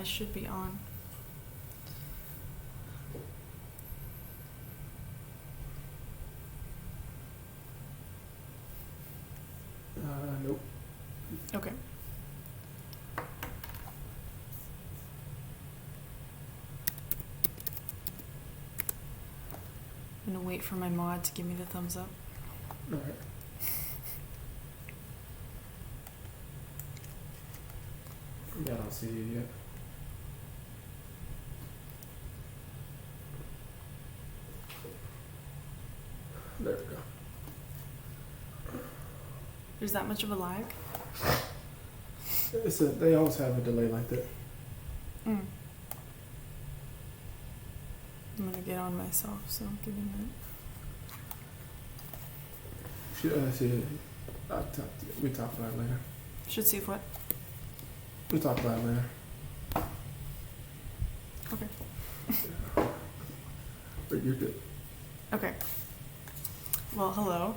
I should be on. Nope. Okay. I'm gonna wait for my mod to give me the thumbs up. Alright. Yeah, I don't see you yet. There we go. There's that much of a lag? They always have a delay like that. Mm. I'm gonna get on myself, so give me a minute. See, we talk about it later. Should see if what? We'll talk about it later. Okay. But you're good. Okay. Well, hello.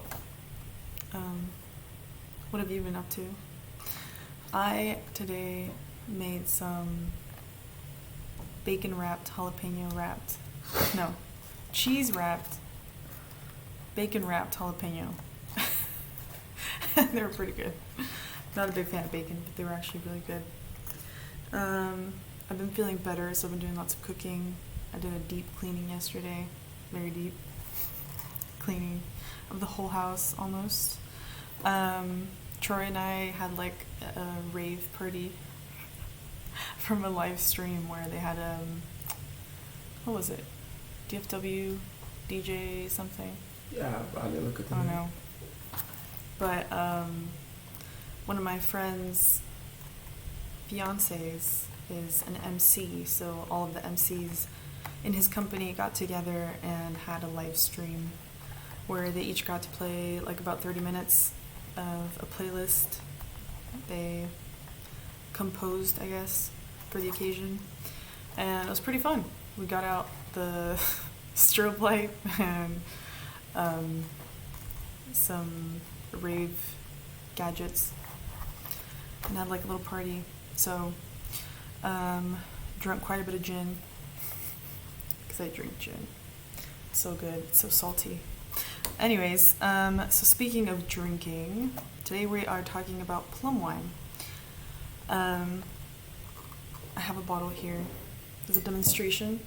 What have you been up to? I today made some bacon wrapped, jalapeno wrapped, no, cheese wrapped, bacon wrapped jalapeno. They were pretty good. Not a big fan of bacon, but they were actually really good. I've been feeling better, so I've been doing lots of cooking. I did a deep cleaning yesterday, very deep cleaning of the whole house almost. Troy and I had like a rave party from a live stream where they had what was it? DFW DJ something. Yeah, I didn't look at that. I don't know. But one of my friend's fiancés is an MC, so all of the MCs in his company got together and had a live stream where they each got to play like about 30 minutes of a playlist they composed, I guess, for the occasion. And it was pretty fun. We got out the strobe light and some rave gadgets and had like a little party. So drank quite a bit of gin because I drink gin. It's so good. It's so salty. Anyways, so speaking of drinking, today we are talking about plum wine. I have a bottle here. There's a demonstration.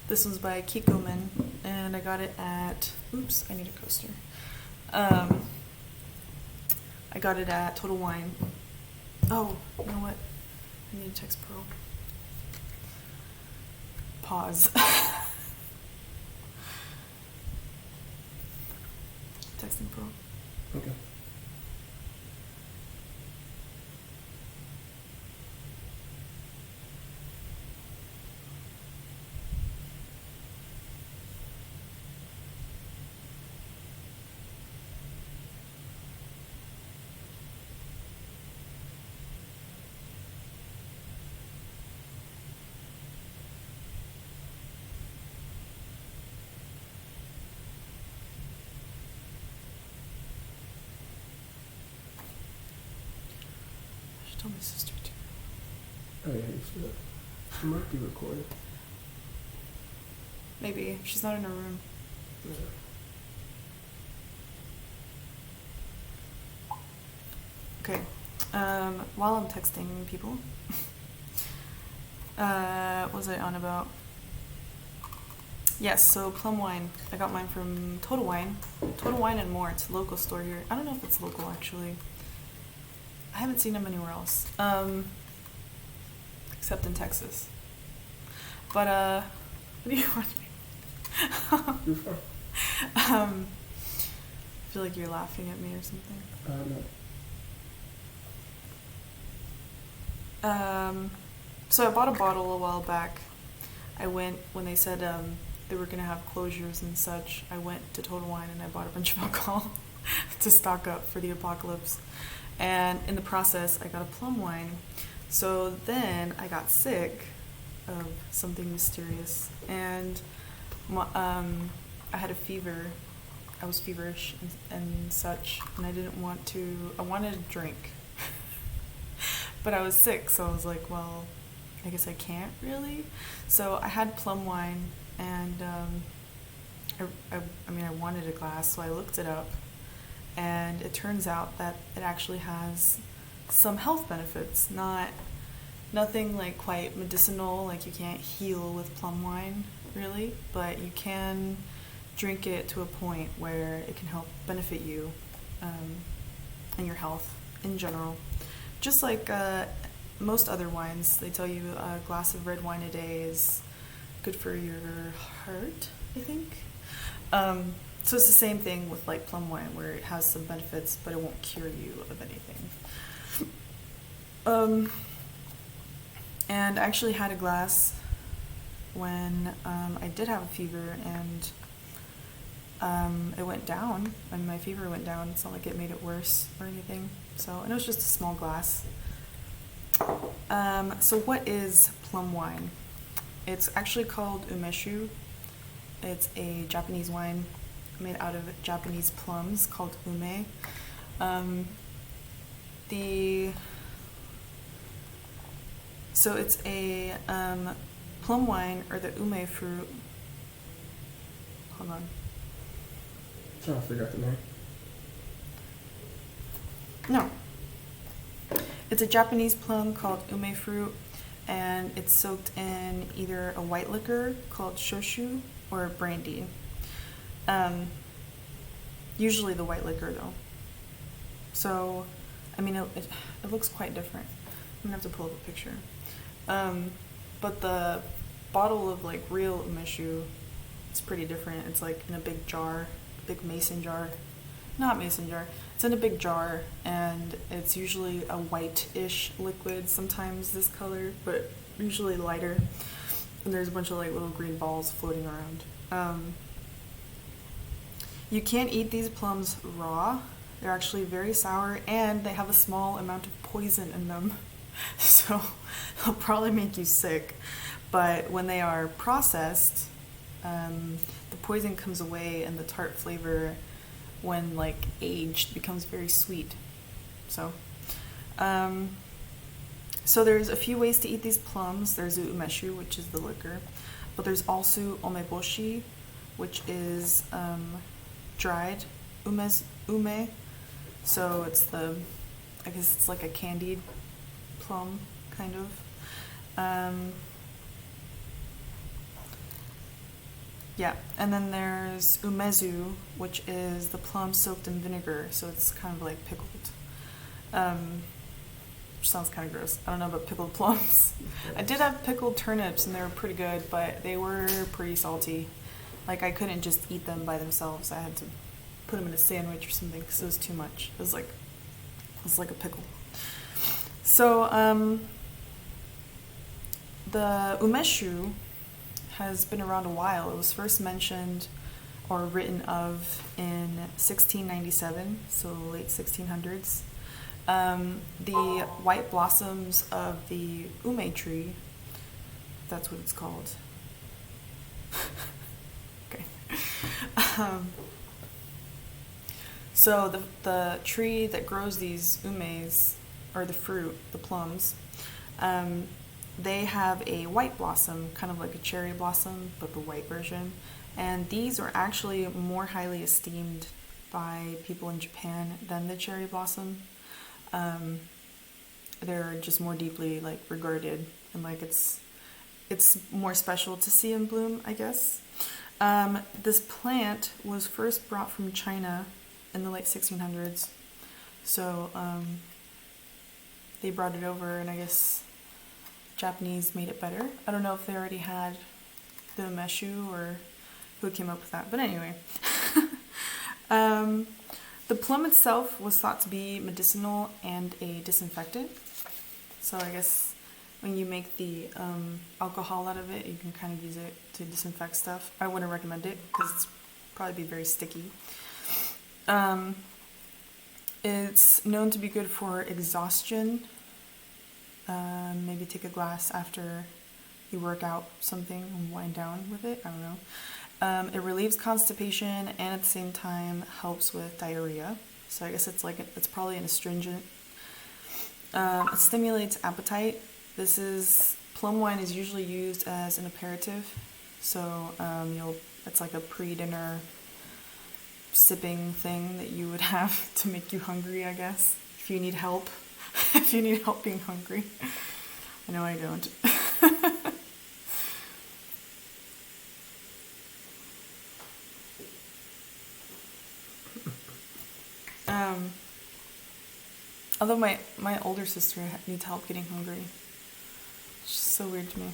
This one's by Kikoman, and I got it at, oops, I need a coaster. I got it at Total Wine. Oh, you know what? I need to text Pearl. Pause. Texting Pearl. Okay. Tell my sister too. Oh yeah, you should. She might be recording. Maybe. She's not in her room. Yeah. Okay. While I'm texting people, what was I on about? Yes, so plum wine. I got mine from Total Wine. Total Wine and More. It's a local store here. I don't know if it's local actually. I haven't seen them anywhere else, except in Texas. But what do you want me? You're fine. I feel like you're laughing at me or something. No. So I bought a bottle a while back. I went when they said they were gonna have closures and such. I went to Total Wine and I bought a bunch of alcohol to stock up for the apocalypse. And in the process, I got a plum wine. So then I got sick of something mysterious, and I had a fever. I was feverish and such, and I didn't want to. I wanted a drink. But I was sick, so I was like, well, I guess I can't really. So I had plum wine, and I mean, I wanted a glass, so I looked it up, and it turns out that it actually has some health benefits. Nothing like quite medicinal, like you can't heal with plum wine, really, but you can drink it to a point where it can help benefit you and your health in general. Just like most other wines, they tell you a glass of red wine a day is good for your heart, I think. So it's the same thing with like plum wine, where it has some benefits, but it won't cure you of anything. And I actually had a glass when I did have a fever, and it went down, and my fever went down. It's not like it made it worse or anything. So, and it was just a small glass. So what is plum wine? It's actually called Umeshu. It's a Japanese wine made out of Japanese plums called ume. So it's a plum wine, or the ume fruit. Hold on. Trying to figure out the name. No. It's a Japanese plum called ume fruit, and it's soaked in either a white liquor called shoshu or brandy. Usually the white liquor, though. So, I mean, it looks quite different. I'm gonna have to pull up a picture. But the bottle of like real umeshu, it's pretty different. It's like in a big jar, big mason jar. Not mason jar. It's in a big jar, and it's usually a white-ish liquid, sometimes this color, but usually lighter. And there's a bunch of like little green balls floating around. You can't eat these plums raw. They're actually very sour, and they have a small amount of poison in them. So they'll probably make you sick. But when they are processed, the poison comes away, and the tart flavor, when like aged, becomes very sweet. So there's a few ways to eat these plums. There's umeshu, which is the liquor, but there's also omeboshi, which is dried ume. So it's I guess it's like a candied plum, kind of. Yeah, and then there's umezu, which is the plum soaked in vinegar, so it's kind of like pickled. Which sounds kind of gross. I don't know about pickled plums. I did have pickled turnips, and they were pretty good, but they were pretty salty. Like, I couldn't just eat them by themselves. I had to put them in a sandwich or something, because it was too much. It was like a pickle. So, the umeshu has been around a while. It was first mentioned or written of in 1697, so late 1600s. The white blossoms of the ume tree, that's what it's called. Okay. So the tree that grows these umes, or the fruit, the plums, they have a white blossom, kind of like a cherry blossom, but the white version. And these are actually more highly esteemed by people in Japan than the cherry blossom. They're just more deeply like regarded, and like it's more special to see in bloom, I guess. This plant was first brought from China in the late 1600s. So they brought it over, and I guess Japanese made it better. I don't know if they already had the umeshu or who came up with that, but anyway. The plum itself was thought to be medicinal and a disinfectant. So I guess when you make the alcohol out of it, you can kind of use it to disinfect stuff. I wouldn't recommend it because it's probably be very sticky. It's known to be good for exhaustion. Maybe take a glass after you work out something and wind down with it. I don't know. It relieves constipation, and at the same time helps with diarrhea. So I guess it's probably an astringent. It stimulates appetite. Plum wine is usually used as an aperitif. So it's like a pre-dinner sipping thing that you would have to make you hungry, I guess. If you need help. If you need help being hungry. I know I don't. Although my older sister needs help getting hungry. It's just so weird to me.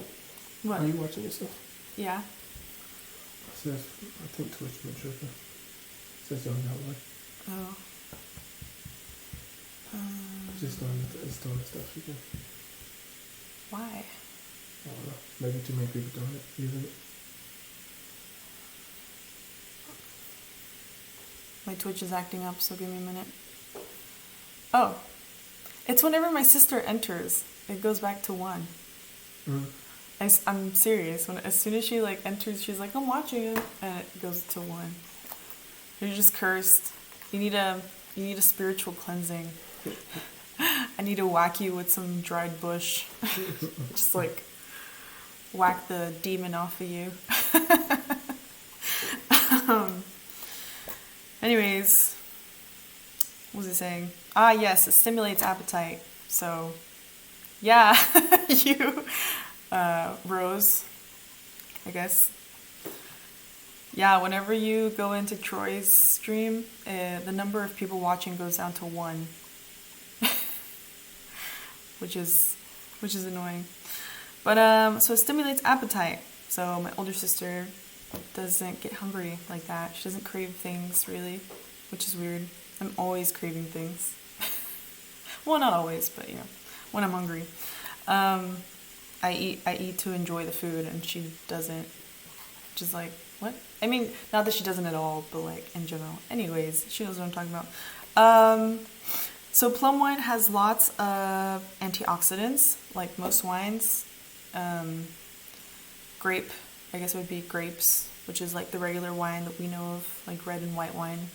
What? Are you watching yourself? Yeah. It says, I think Twitch been tripping. It says you're on that way. Oh. It's doing the stuff again. Why? I don't know. Maybe too many people doing it, using it. My Twitch is acting up, so give me a minute. Oh. It's whenever my sister enters, it goes back to 1. Mm-hmm. I'm serious. As soon as she enters, she's like, I'm watching it, and it goes to 1. You're just cursed. You need a spiritual cleansing. I need to whack you with some dried bush. Just whack the demon off of you. Anyways, what was I saying? Ah, yes, it stimulates appetite. So, yeah, you, Rose, I guess. Yeah, whenever you go into Troy's stream, the number of people watching goes down to 1. which is annoying. But, so it stimulates appetite. So my older sister doesn't get hungry like that. She doesn't crave things, really, which is weird. I'm always craving things. Well, not always, but, when I'm hungry. I eat to enjoy the food, and she doesn't. Just what? I mean, not that she doesn't at all, but, in general. Anyways, she knows what I'm talking about. So plum wine has lots of antioxidants, like most wines. Grape, I guess it would be grapes, which is the regular wine that we know of, red and white wine.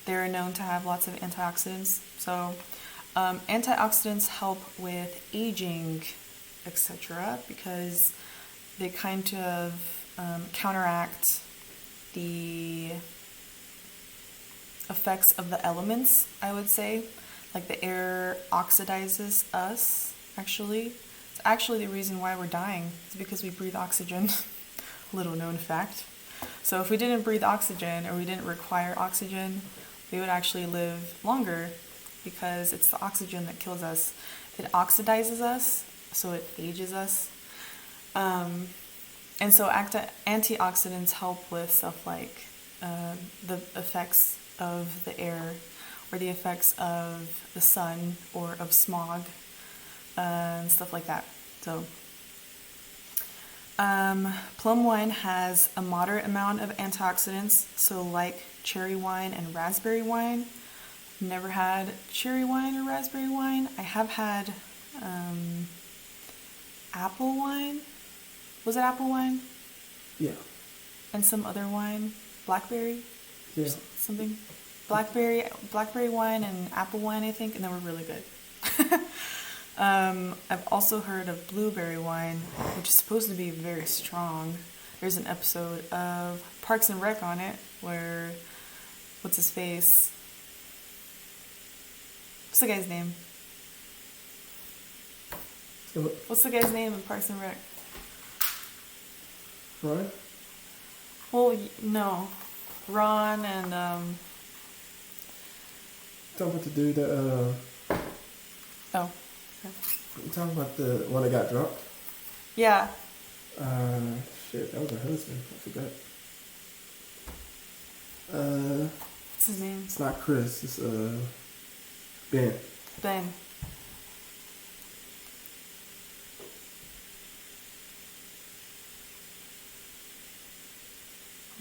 They're known to have lots of antioxidants. So antioxidants help with aging, etc., because they kind of counteract the effects of the elements, I would say. The air oxidizes us, actually. It's actually the reason why we're dying. It's because we breathe oxygen. Little known fact. So if we didn't breathe oxygen, or we didn't require oxygen, we would actually live longer, because it's the oxygen that kills us. It oxidizes us, so it ages us. And so antioxidants help with stuff like the effects of the air, or the effects of the sun, or of smog, and stuff like that. So, plum wine has a moderate amount of antioxidants, so like cherry wine and raspberry wine. Never had cherry wine or raspberry wine. I have had apple wine. Was it apple wine? Yeah. And some other wine, blackberry? Yeah. Something. Blackberry wine and apple wine, I think, and they were really good. I've also heard of blueberry wine, which is supposed to be very strong. There's an episode of Parks and Rec on it, where, what's his face? What's the guy's name? What's the guy's name in Parks and Rec? Ron? Well, no. Ron and, Talking about the dude that, Oh. Okay. you talking about the one that got dropped? Yeah. Shit, that was her husband. I forgot. What's his name? It's not Chris. It's, Ben. Ben.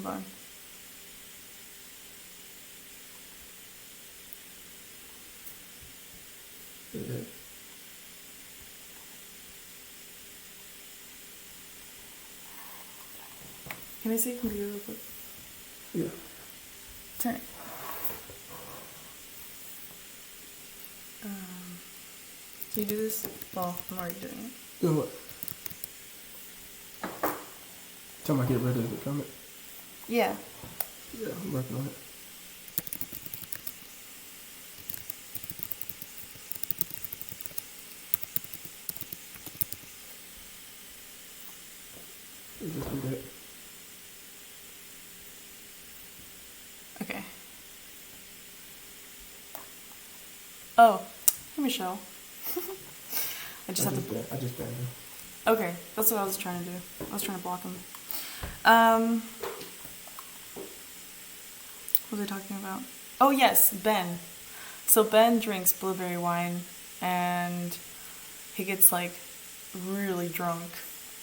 Hold on. Yeah. Can I see your computer real quick? Yeah. Turn it. Can you do this? Well, I'm already doing it. Do what? Tell me I get rid of the comment. Yeah. Yeah, I'm working on it. You just do that. Okay. Oh, hey Michelle. I just banned him. Okay, that's what I was trying to do. I was trying to block him. What was I talking about? Oh yes, Ben. So Ben drinks blueberry wine and he gets like really drunk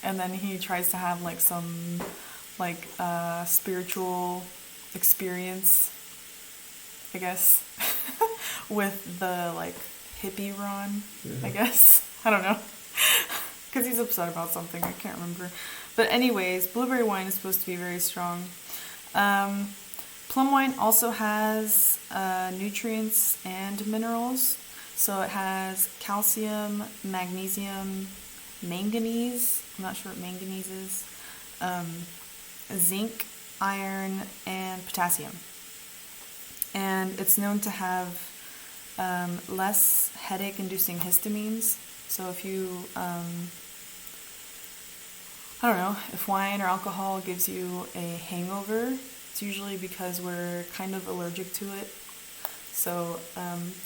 and then he tries to have like some like spiritual experience, I guess, with the like hippie Ron, I guess. I don't know. Because he's upset about something, I can't remember. But anyways, blueberry wine is supposed to be very strong. Plum wine also has nutrients and minerals. So it has calcium, magnesium, manganese. I'm not sure what manganese is. Zinc, iron, and potassium. And it's known to have less headache-inducing histamines. So if you, I don't know, if wine or alcohol gives you a hangover, it's usually because we're kind of allergic to it. So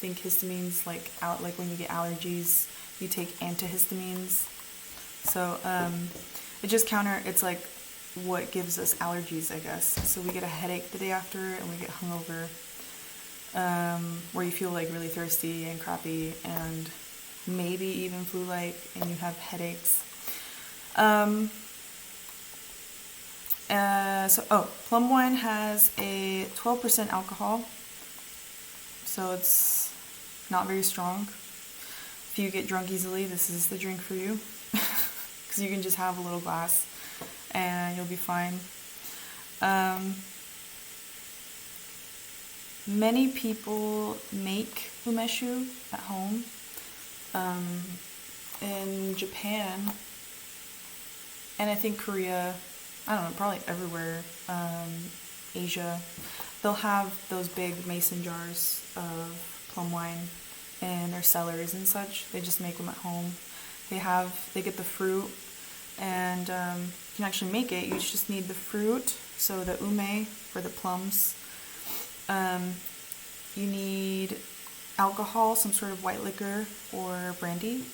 think histamines, like when you get allergies, you take antihistamines. So it's like what gives us allergies, I guess. So we get a headache the day after and we get hungover, where you feel like really thirsty and crappy and maybe even flu-like, and you have headaches. Plum wine has a 12% alcohol, so it's not very strong. If you get drunk easily, this is the drink for you, because you can just have a little glass and you'll be fine. Many people make umeshu at home. In Japan, and I think Korea, I don't know, probably everywhere, Asia, they'll have those big mason jars of plum wine in their cellars and such. They just make them at home. They get the fruit, and you can actually make it. You just need the fruit, so the ume for the plums. You need alcohol, some sort of white liquor or brandy,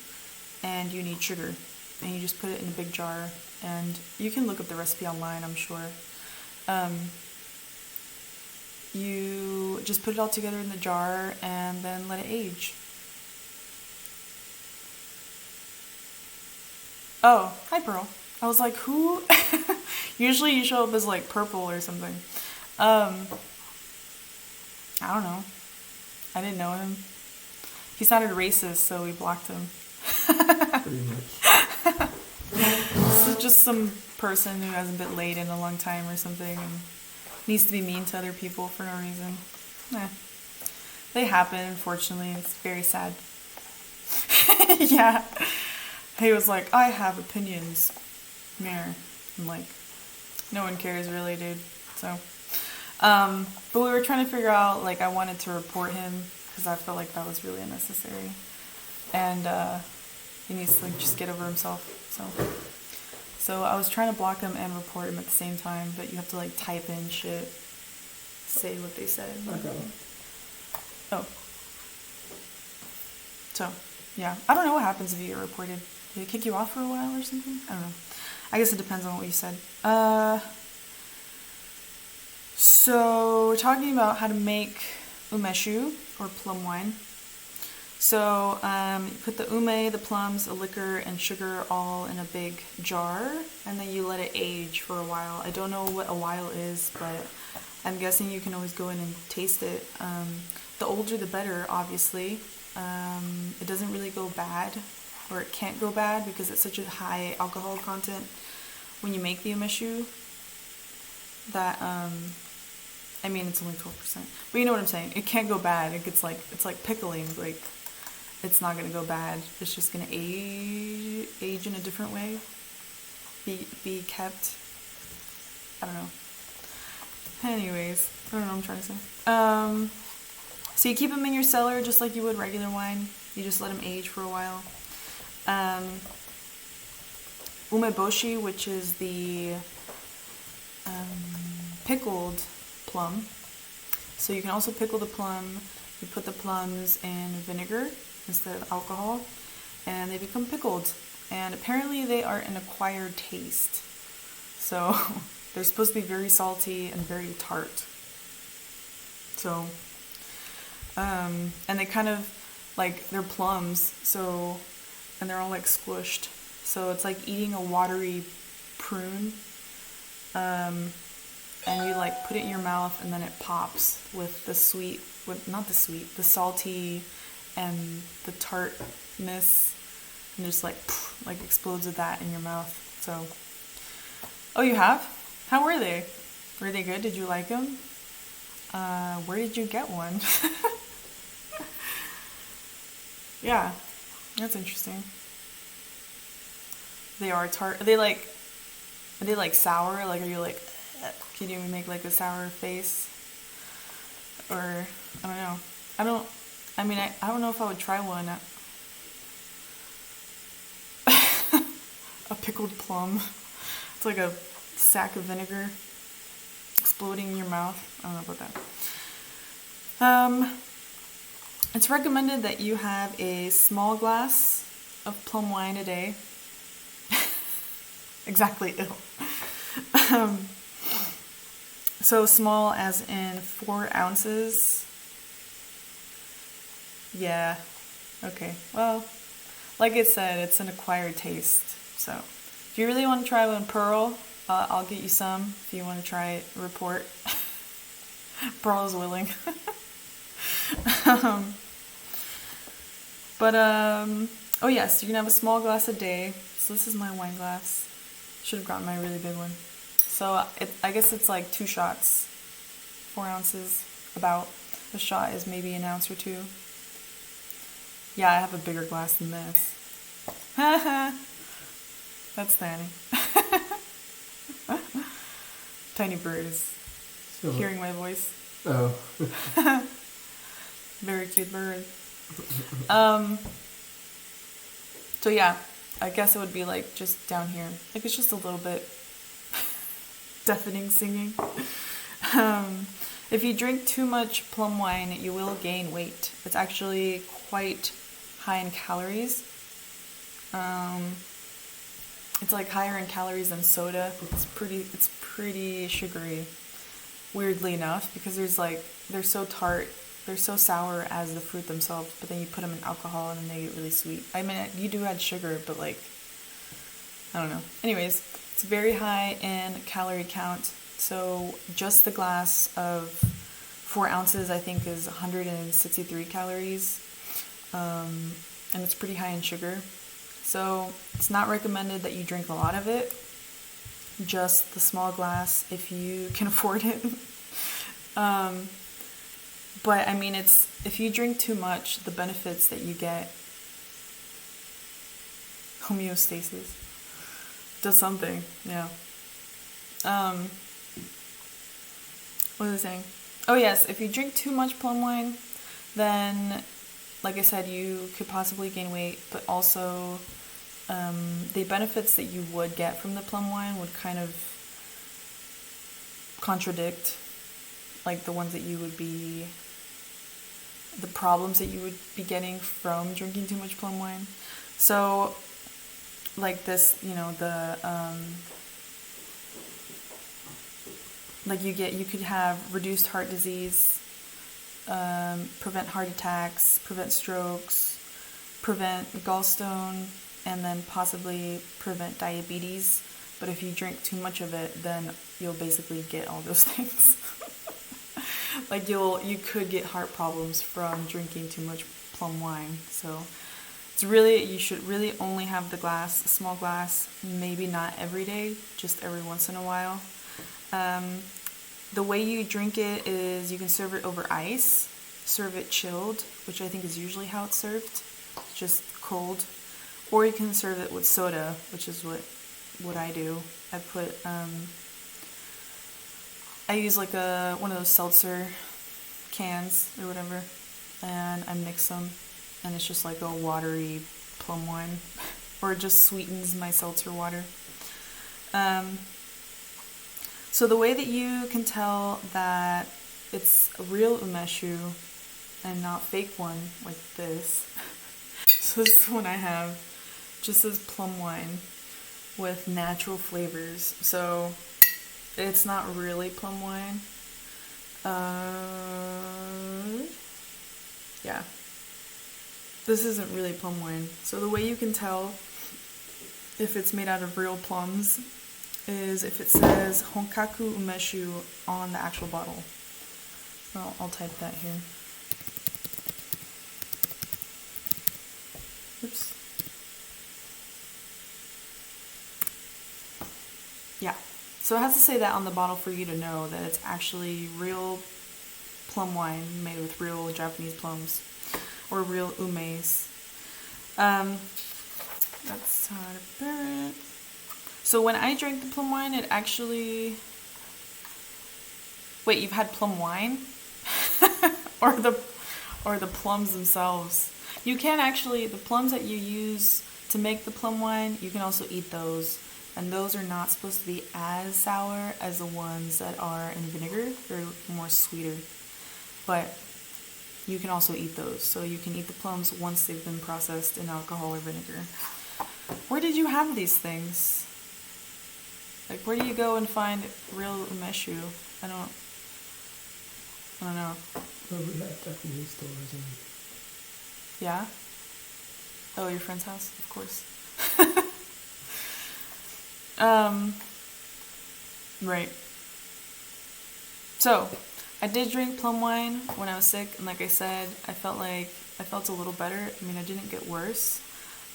and you need sugar. And you just put it in a big jar, and you can look up the recipe online, I'm sure. You just put it all together in the jar and then let it age. Oh, hi Pearl. I was like, who? Usually you show up as like purple or something. I don't know. I didn't know him. He sounded racist, so we blocked him. Pretty much. This is just some person who hasn't been laid in a long time or something and needs to be mean to other people for no reason. They happen, unfortunately. It's very sad. Yeah. He was like, I have opinions. Mirror. I'm like, no one cares really, dude. So, but we were trying to figure out, like, I wanted to report him because I felt like that was really unnecessary. And he needs to like, just get over himself. So I was trying to block him and report him at the same time, but you have to like type in shit, say what they said. I got him. Oh. So, yeah. I don't know what happens if you get reported. Do they kick you off for a while or something? I don't know. I guess it depends on what you said. So we're talking about how to make umeshu, or plum wine. So you put the ume, the plums, the liquor, and sugar all in a big jar, and then you let it age for a while. I don't know what a while is, but I'm guessing you can always go in and taste it. The older the better, obviously. It doesn't really go bad, or it can't go bad because it's such a high alcohol content when you make the umeshu that it's only 12%. But you know what I'm saying. It can't go bad. It's like pickling. Like it's not gonna go bad. It's just gonna age in a different way. Be kept. I don't know. Anyways, I don't know what I'm trying to say. So you keep them in your cellar just like you would regular wine. You just let them age for a while. Umeboshi, which is the pickled plum. So you can also pickle the plum. You put the plums in vinegar instead of alcohol, and they become pickled. And apparently they are an acquired taste. So they're supposed to be very salty and very tart. So, and they kind of, like, they're plums, so, and they're all like squished. So it's like eating a watery prune. And you like put it in your mouth and then it pops with the sweet, the salty and the tartness, and just like explodes with that in your mouth. So, oh, you have? How were they? Were they good? Did you like them? Where did you get one? Yeah, that's interesting. They are tart. Are they like sour? Like, are you like, can you make like a sour face? Or, I don't know. I don't know if I would try one. A pickled plum. It's like a sack of vinegar exploding in your mouth. I don't know about that. It's recommended that you have a small glass of plum wine a day. Exactly, ill. So small as in 4 ounces. Yeah. Okay. Well, like I said, it's an acquired taste. So if you really want to try one, Pearl, I'll get you some if you want to try it. Report. Pearl is willing. Oh yes, you can have a small glass a day. So this is my wine glass. Should have gotten my really big one. So I guess it's like 2 shots, 4 ounces, about. A shot is maybe an ounce or 2. Yeah, I have a bigger glass than this. That's tiny. Tiny bird is hearing my voice. Oh. Very cute bird. So yeah, I guess it would be like just down here. Like it's just a little bit deafening singing. If you drink too much plum wine, you will gain weight. It's actually quite high in calories. It's like higher in calories than soda. It's pretty sugary, weirdly enough, because they're so tart, they're so sour as the fruit themselves, but then you put them in alcohol and then they get really sweet. I mean, you do add sugar, but like, I don't know. Anyways, it's very high in calorie count. So just the glass of 4 ounces, I think, is 163 calories. And it's pretty high in sugar. So it's not recommended that you drink a lot of it. Just the small glass if you can afford it. But I mean, if you drink too much, the benefits that you get, homeostasis, does something, yeah. What was I saying? Oh yes, if you drink too much plum wine, then, like I said, you could possibly gain weight, but also the benefits that you would get from the plum wine would kind of contradict, like, the ones that you would be, the problems that you would be getting from drinking too much plum wine. So, like this, you could have reduced heart disease, prevent heart attacks, prevent strokes, prevent gallstone, and then possibly prevent diabetes. But if you drink too much of it, then you'll basically get all those things. Like you could get heart problems from drinking too much plum wine. So you should really only have the glass, a small glass, maybe not every day, just every once in a while. The way you drink it is you can serve it over ice, serve it chilled, which I think is usually how it's served. just cold, or you can serve it with soda, which is what I do. I put I use like one of those seltzer cans or whatever, and I mix them, and it's just like a watery plum wine, or it just sweetens my seltzer water. So the way that you can tell that it's a real umeshu and not fake one like this. So this one I have just says plum wine with natural flavors. So it's not really plum wine. Yeah. This isn't really plum wine. So the way you can tell if it's made out of real plums is if it says Honkaku Umeshu on the actual bottle. So I'll type that here. Oops. Yeah. So it has to say that on the bottle for you to know that it's actually real plum wine made with real Japanese plums or real umes. That's how to prepare it. So when I drank the plum wine, it actually... Wait, you've had plum wine? or the plums themselves. You can actually, the plums that you use to make the plum wine, you can also eat those. And those are not supposed to be as sour as the ones that are in vinegar. They're more sweeter. But you can also eat those. So you can eat the plums once they've been processed in alcohol or vinegar. Where did you have these things? Like, where do you go and find real umeshu? I don't know. Well, we have Japanese stores and... Yeah? Oh, your friend's house? Of course. Right. So, I did drink plum wine when I was sick, and like I said, I felt a little better. I mean, I didn't get worse,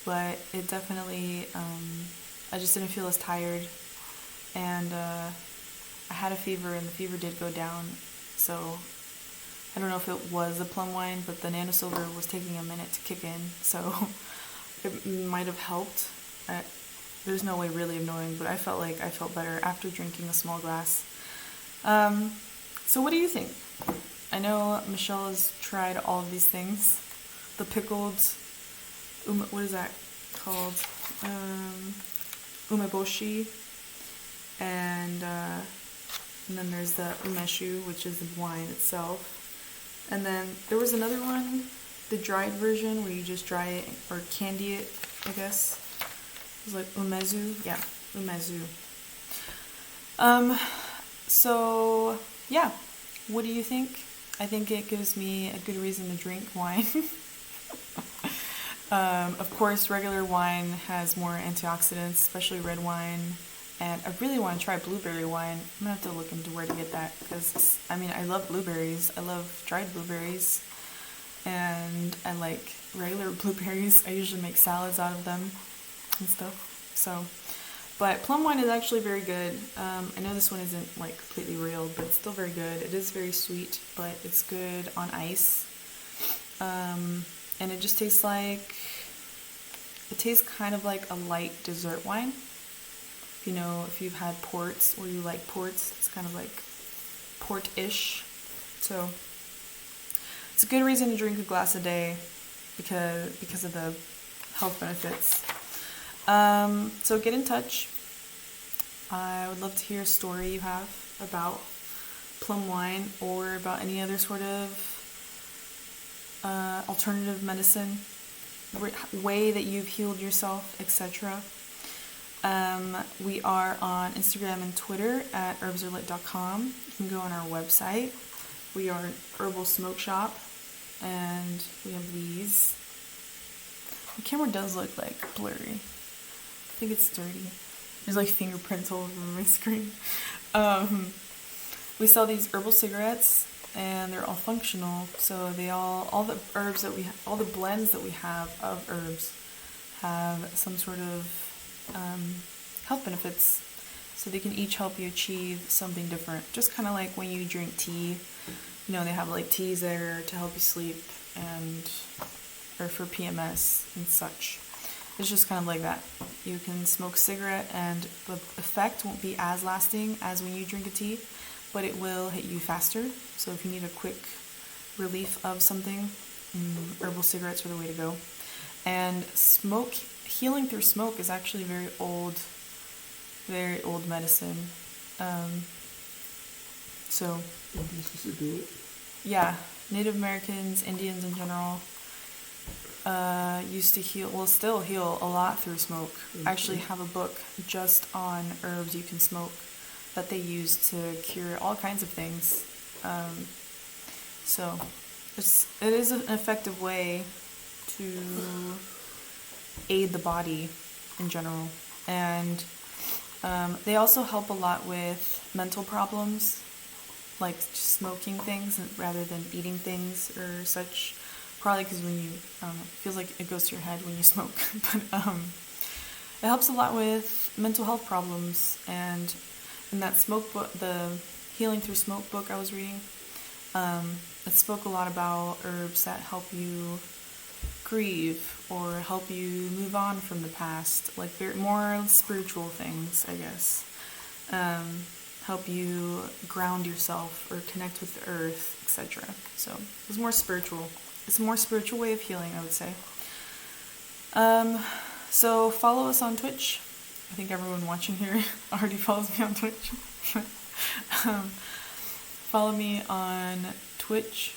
but it definitely, I just didn't feel as tired, and I had a fever, and the fever did go down, so I don't know if it was the plum wine, but the nano silver was taking a minute to kick in, so it might have helped. There's no way really of knowing, but I felt better after drinking a small glass. So what do you think? I know Michelle has tried all of these things. The pickled, what is that called? Umeboshi. And then there's the umeshu, which is the wine itself. And then there was another one, the dried version, where you just dry it or candy it, I guess. It was like umezu. Yeah, umezu. So, yeah. What do you think? I think it gives me a good reason to drink wine. Of course, regular wine has more antioxidants, especially red wine. And I really want to try blueberry wine. I'm going to have to look into where to get that. Because, I mean, I love blueberries. I love dried blueberries. And I like regular blueberries. I usually make salads out of them and stuff. So, but plum wine is actually very good. I know this one isn't like completely real, but it's still very good. It is very sweet, but it's good on ice. And it just tastes kind of like a light dessert wine. You know, if you've had ports or you like ports, it's kind of like port-ish. So it's a good reason to drink a glass a day because of the health benefits. So get in touch. I would love to hear a story you have about plum wine or about any other sort of alternative medicine, way that you've healed yourself, etc. We are on Instagram and Twitter at herbsarlit.com. You can go on our website. We are an herbal smoke shop, and we have these. The camera does look like blurry. I think it's dirty. There's like fingerprints all over my screen. We sell these herbal cigarettes, and they're all functional. So they all the herbs that all the blends that we have of herbs have some sort of health benefits, so they can each help you achieve something different. Just kind of like when you drink tea, you know, they have like teas there to help you sleep and or for PMS and such. It's just kind of like that. You can smoke a cigarette and the effect won't be as lasting as when you drink a tea, but it will hit you faster. So if you need a quick relief of something, herbal cigarettes are the way to go. And healing through smoke is actually very old medicine. So, yeah, Native Americans, Indians in general, used to still heal a lot through smoke. I actually have a book just on herbs you can smoke that they use to cure all kinds of things. So it is an effective way to aid the body in general. And they also help a lot with mental problems, like just smoking things rather than eating things or such. Probably because when you, it feels like it goes to your head when you smoke. But it helps a lot with mental health problems. And in that smoke book, the Healing Through Smoke book I was reading, it spoke a lot about herbs that help you grieve or help you move on from the past, like more spiritual things, I guess. Help you ground yourself or connect with the earth, etc. So it's more spiritual. It's a more spiritual way of healing, I would say. So follow us on Twitch. I think everyone watching here already follows me on Twitch. Follow me on Twitch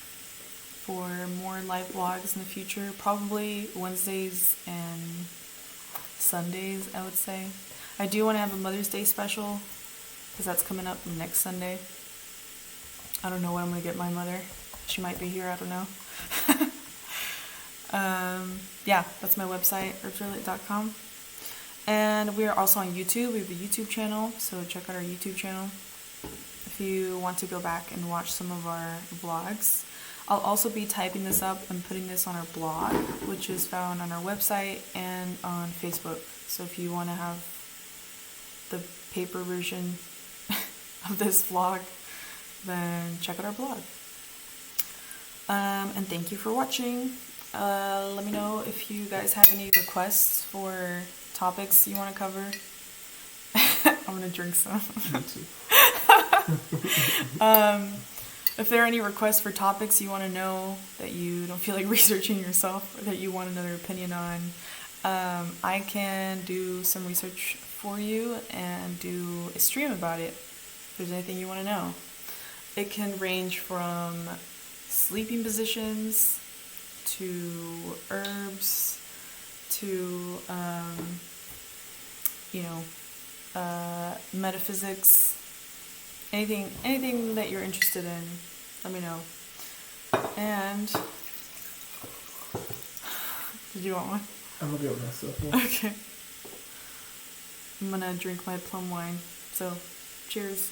for more live vlogs in the future. Probably Wednesdays and Sundays, I would say. I do want to have a Mother's Day special because that's coming up next Sunday. I don't know when I'm going to get my mother. She might be here, I don't know. Yeah, that's my website, herbsrelate.com. And we are also on YouTube. We have a YouTube channel, so check out our YouTube channel if you want to go back and watch some of our vlogs. I'll also be typing this up and putting this on our blog, which is found on our website and on Facebook. So if you want to have the paper version of this vlog, then check out our blog. And thank you for watching. Let me know if you guys have any requests for topics you want to cover. I'm gonna drink some. If there are any requests for topics you want to know that you don't feel like researching yourself or that you want another opinion on, I can do some research for you and do a stream about it. If there's anything you want to know. It can range from sleeping positions to herbs to metaphysics, anything that you're interested in, let me know. And did you want one? I'm gonna be able to myself. Yeah. Okay. I'm gonna drink my plum wine. So, cheers.